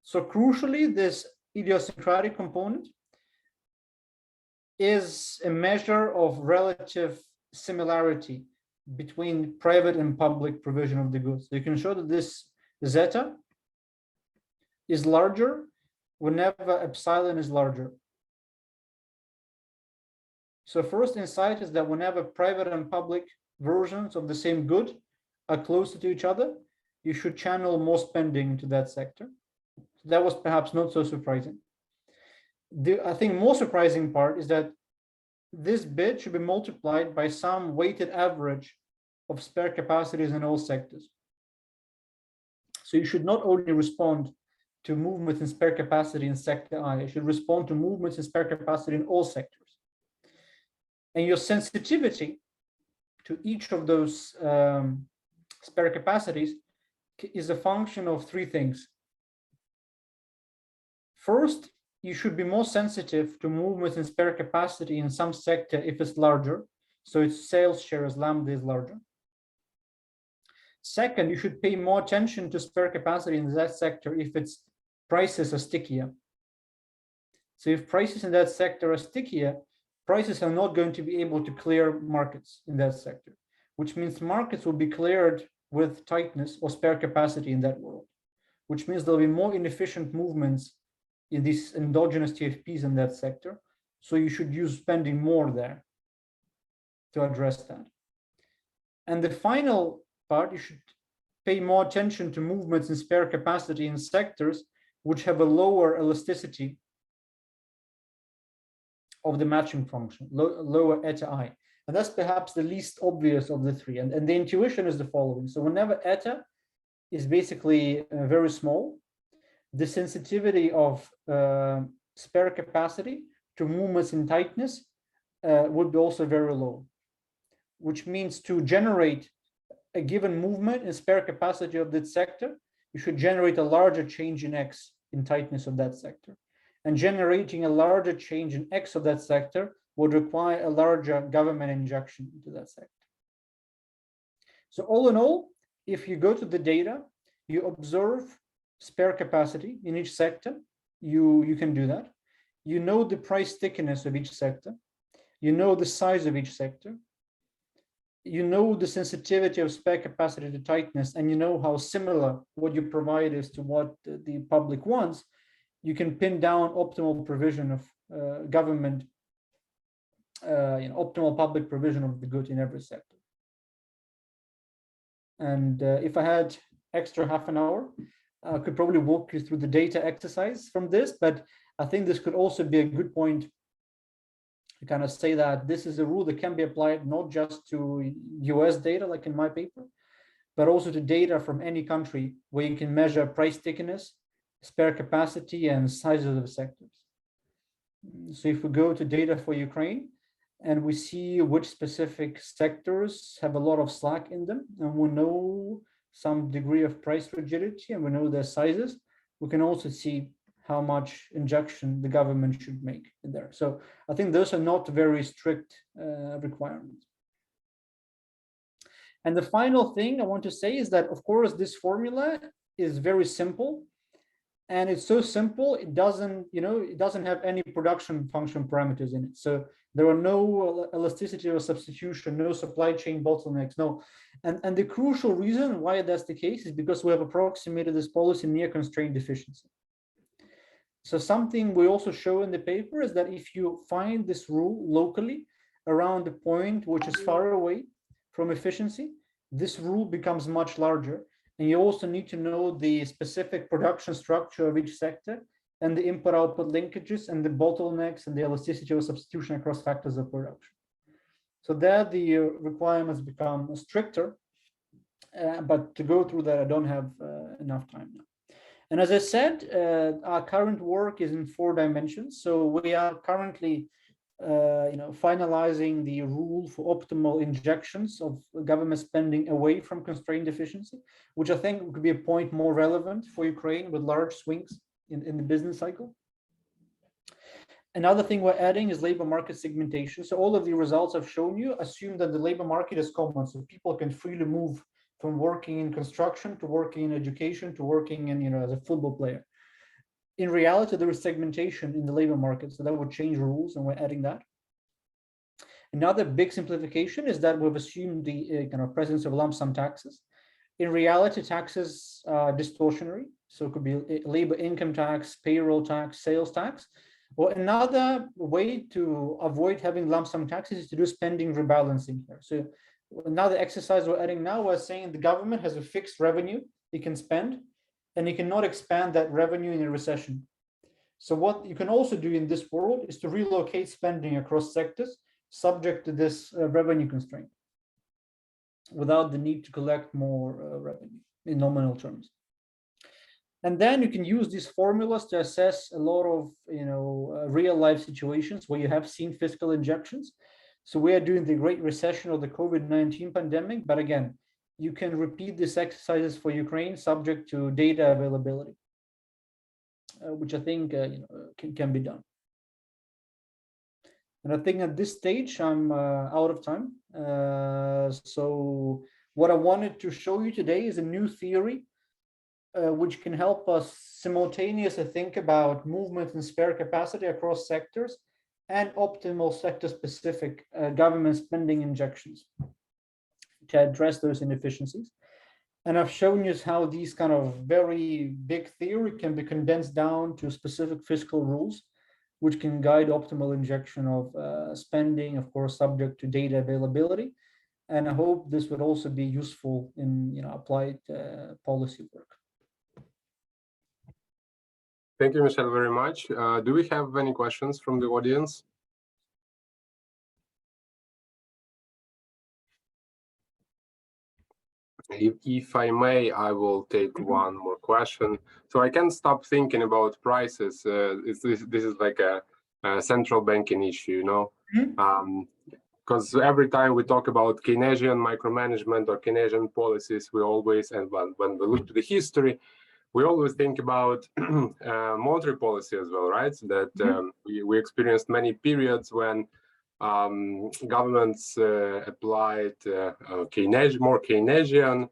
S1: So crucially, this idiosyncratic component is a measure of relative similarity between private and public provision of the goods. So you can show that this zeta is larger whenever epsilon is larger. So first insight is that whenever private and public versions of the same good are closer to each other, you should channel more spending into that sector. So that was perhaps not so surprising. I think more surprising part is that this bit should be multiplied by some weighted average of spare capacities in all sectors. So you should not only respond to movements in spare capacity in sector I, you should respond to movements in spare capacity in all sectors. And your sensitivity to each of those spare capacities is a function of three things. First, you should be more sensitive to movements in spare capacity in some sector if it's larger, so its sales share as lambda is larger. Second, you should pay more attention to spare capacity in that sector if its prices are stickier. So if prices in that sector are stickier, prices are not going to be able to clear markets in that sector, which means markets will be cleared with tightness or spare capacity in that world, which means there'll be more inefficient movements in these endogenous TFPs in that sector. So you should use spending more there to address that. And the final part, you should pay more attention to movements in spare capacity in sectors which have a lower elasticity of the matching function, lower eta I. And that's perhaps the least obvious of the three. And the intuition is the following. So whenever eta is basically very small, the sensitivity of spare capacity to movements in tightness would be also very low, which means to generate a given movement in spare capacity of that sector, you should generate a larger change in X in tightness of that sector. And generating a larger change in X of that sector would require a larger government injection into that sector. So all in all, if you go to the data, you observe spare capacity in each sector, you can do that. You know the price stickiness of each sector. You know the size of each sector. You know the sensitivity of spare capacity to tightness, and you know how similar what you provide is to what the public wants. You can pin down optimal provision of government, optimal public provision of the good in every sector. And if I had extra half an hour, I could probably walk you through the data exercise from this, but I think this could also be a good point to kind of say that this is a rule that can be applied not just to US data, like in my paper, but also to data from any country where you can measure price stickiness, spare capacity, and sizes of sectors. So if we go to data for Ukraine, and we see which specific sectors have a lot of slack in them, and we know some degree of price rigidity, and we know their sizes, we can also see how much injection the government should make in there. So I think those are not very strict requirements. And the final thing I want to say is that, of course, this formula is very simple, and it's so simple it doesn't have any production function parameters in it. So there are no elasticity or substitution, no supply chain bottlenecks, no. And the crucial reason why that's the case is because we have approximated this policy near constraint efficiency. So something we also show in the paper is that if you find this rule locally around the point which is far away from efficiency, this rule becomes much larger. And you also need to know the specific production structure of each sector and the input-output linkages and the bottlenecks and the elasticity or substitution across factors of production. So there the requirements become stricter, but to go through that, I don't have enough time now. And as I said, our current work is in 4 dimensions. So we are currently finalizing the rule for optimal injections of government spending away from constrained efficiency, which I think could be a point more relevant for Ukraine with large swings in the business cycle. Another thing we're adding is labor market segmentation. So all of the results I've shown you assume that the labor market is common, so people can freely move from working in construction to working in education to working in, as a football player. In reality, there is segmentation in the labor market, so that would change rules, and we're adding that. Another big simplification is that we've assumed the kind of presence of lump sum taxes. In reality, taxes are distortionary. So it could be labor income tax, payroll tax, sales tax. Or another way to avoid having lump sum taxes is to do spending rebalancing here. So another exercise we're adding now, we're saying the government has a fixed revenue it can spend, and you cannot expand that revenue in a recession. So what you can also do in this world is to relocate spending across sectors subject to this revenue constraint without the need to collect more revenue in nominal terms. And then you can use these formulas to assess a lot of real life situations where you have seen fiscal injections. So we are doing the Great Recession or the COVID-19 pandemic, but again, you can repeat these exercises for Ukraine subject to data availability, which I think can be done. And I think at this stage I'm out of time. So what I wanted to show you today is a new theory which can help us simultaneously think about movement and spare capacity across sectors and optimal sector-specific government spending injections to address those inefficiencies. And I've shown you how these kind of very big theory can be condensed down to specific fiscal rules, which can guide optimal injection of spending, of course, subject to data availability. And I hope this would also be useful in applied policy work.
S2: Thank you, Mishel, very much. Do we have any questions from the audience? If I may, I will take one more question. So I can't stop thinking about prices. This is like a central banking issue, because every time we talk about Keynesian micromanagement or Keynesian policies, we always, and when we look to the history, we always think about monetary policy as well, right? So that we experienced many periods when governments applied more Keynesian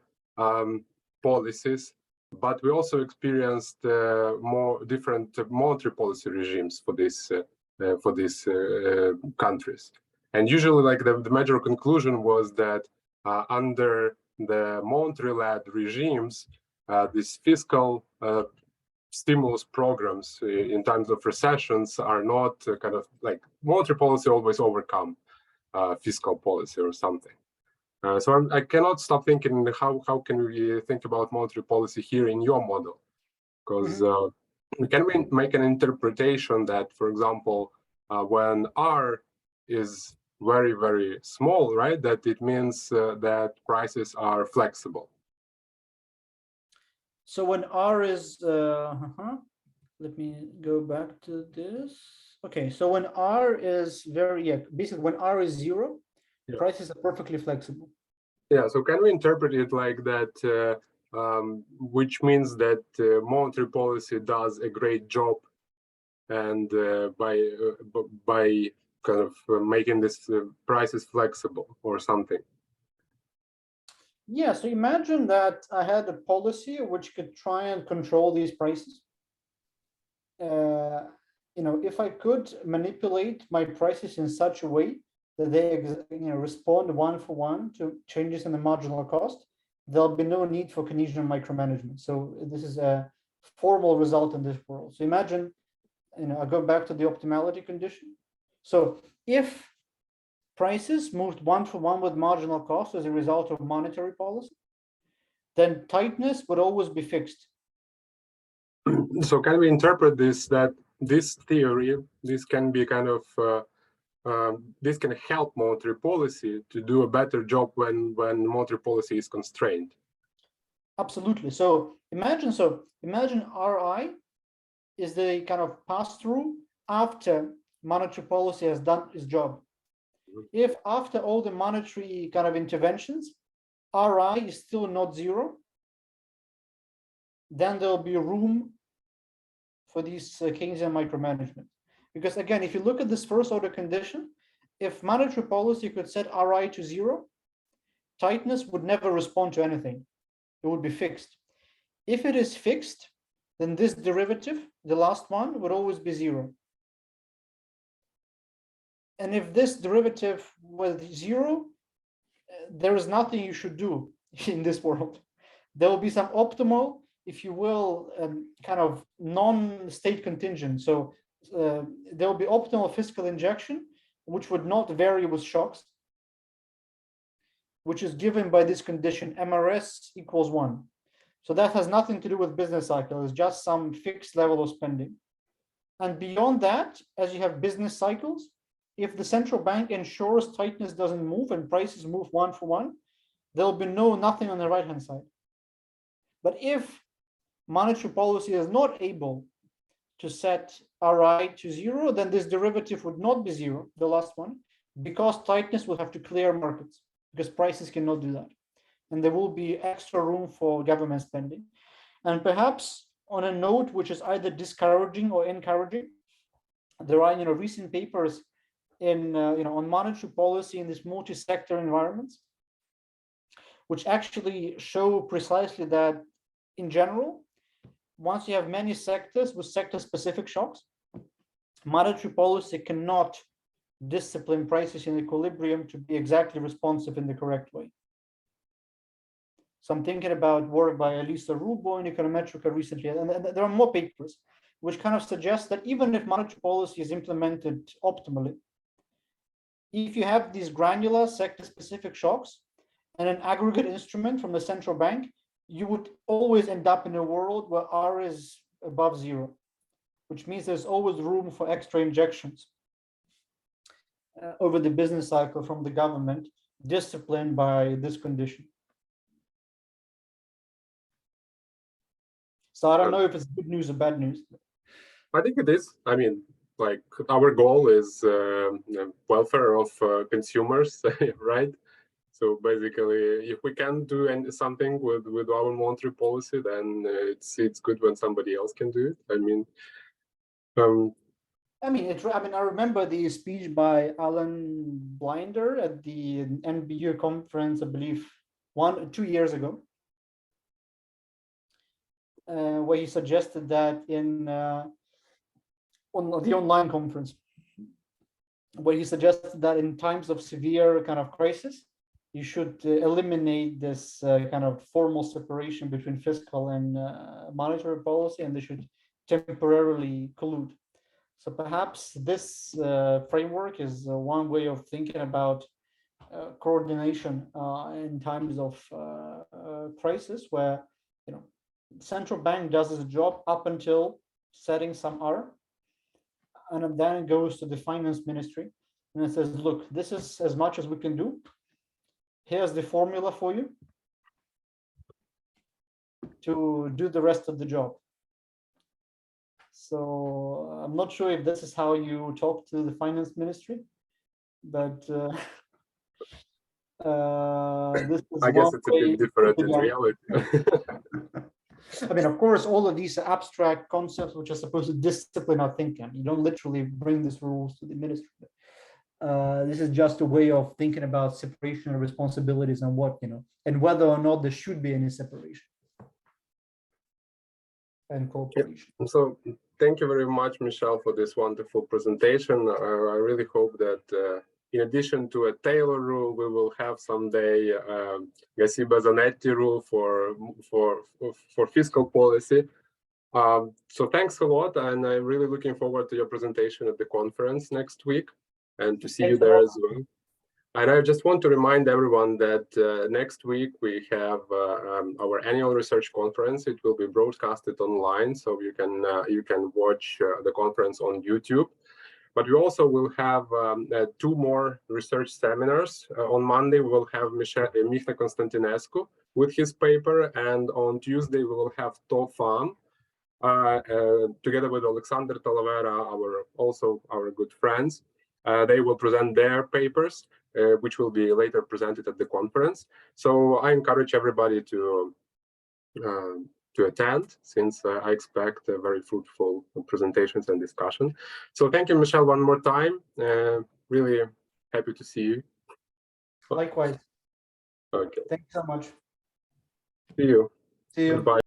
S2: policies, but we also experienced more different monetary policy regimes for these countries. And usually, like the major conclusion was that under the monetary-led regimes, these fiscal stimulus programs in times of recessions are not kind of like monetary policy always overcome fiscal policy or something. So I cannot stop thinking how can we think about monetary policy here in your model? Because can we make an interpretation that, for example, when R is very, very small, right, that it means that prices are flexible?
S1: So when R is, let me go back to this. Okay, so when R is basically when R is 0, prices are perfectly flexible.
S2: Yeah, so can we interpret it like that, which means that monetary policy does a great job, and by kind of making this prices flexible or something?
S1: Yeah, so imagine that I had a policy which could try and control these prices. If I could manipulate my prices in such a way that they respond one-for-one to changes in the marginal cost, there'll be no need for Keynesian micromanagement. So this is a formal result in this world. So imagine, I go back to the optimality condition. So if prices moved one-for-one with marginal cost as a result of monetary policy, then tightness would always be fixed.
S2: So can we interpret this that this theory, this can be kind of this can help monetary policy to do a better job when monetary policy is constrained?
S1: Absolutely. So imagine RI is the kind of pass-through after monetary policy has done its job. If after all the monetary kind of interventions, RI is still not 0, then there'll be room for these Keynesian micromanagement. Because again, if you look at this first order condition, if monetary policy could set RI to 0, tightness would never respond to anything. It would be fixed. If it is fixed, then this derivative, the last one, would always be 0. And if this derivative was 0, there is nothing you should do in this world. There will be some optimal, if you will, kind of non-state contingent. So there will be optimal fiscal injection, which would not vary with shocks, which is given by this condition, MRS equals 1. So that has nothing to do with business cycle. It's just some fixed level of spending. And beyond that, as you have business cycles, if the central bank ensures tightness doesn't move and prices move 1 for 1, there will be nothing on the right-hand side. But if monetary policy is not able to set RI to 0, then this derivative would not be 0, the last one, because tightness will have to clear markets, because prices cannot do that. And there will be extra room for government spending. And perhaps on a note which is either discouraging or encouraging, there are recent papers in on monetary policy in this multi-sector environments, which actually show precisely that in general, once you have many sectors with sector-specific shocks, monetary policy cannot discipline prices in equilibrium to be exactly responsive in the correct way. So I'm thinking about work by Elisa Rubo in Econometrica recently, and there are more papers which kind of suggest that even if monetary policy is implemented optimally, if you have these granular sector-specific shocks and an aggregate instrument from the central bank, you would always end up in a world where R is above 0, which means there's always room for extra injections over the business cycle from the government, disciplined by this condition. So I don't know if it's good news or bad news.
S2: I think it is. I mean, like, our goal is welfare of consumers, right? So basically, if we can do something with our monetary policy, then it's good when somebody else can do it.
S1: I remember the speech by Alan Blinder at the NBU conference, I believe 2 years ago, where he suggested that on the online conference, where he suggested that in times of severe kind of crisis, you should eliminate this kind of formal separation between fiscal and monetary policy, and they should temporarily collude. So perhaps this framework is one way of thinking about coordination in times of crisis, where central bank does its job up until setting some R, and then it goes to the finance ministry and it says, look, this is as much as we can do. Here's the formula for you to do the rest of the job. So I'm not sure if this is how you talk to the finance ministry, but this is
S2: I guess it's a bit different in reality.
S1: Of course, all of these abstract concepts which are supposed to discipline our thinking. You don't literally bring these rules to the ministry. This is just a way of thinking about separation of responsibilities and and whether or not there should be any separation and cooperation.
S2: So thank you very much, Mishel, for this wonderful presentation. I really hope that in addition to a Taylor rule, we will have someday Ghassibe-Zanetti rule for fiscal policy. So thanks a lot, and I'm really looking forward to your presentation at the conference next week, and to see you there as well. And I just want to remind everyone that next week we have our annual research conference. It will be broadcasted online, so you can watch the conference on YouTube. But we also will have 2 more research seminars. On Monday, we will have Michał Konstantinescu with his paper, and on Tuesday, we will have Tofam together with Alexander Talavera, our good friends. They will present their papers, which will be later presented at the conference. So I encourage everybody to attend, since I expect very fruitful presentations and discussion. So thank you, Mishel, one more time. Really happy to see you.
S1: Likewise.
S2: Okay.
S1: Thanks so much.
S2: See you.
S1: See you.
S2: Goodbye.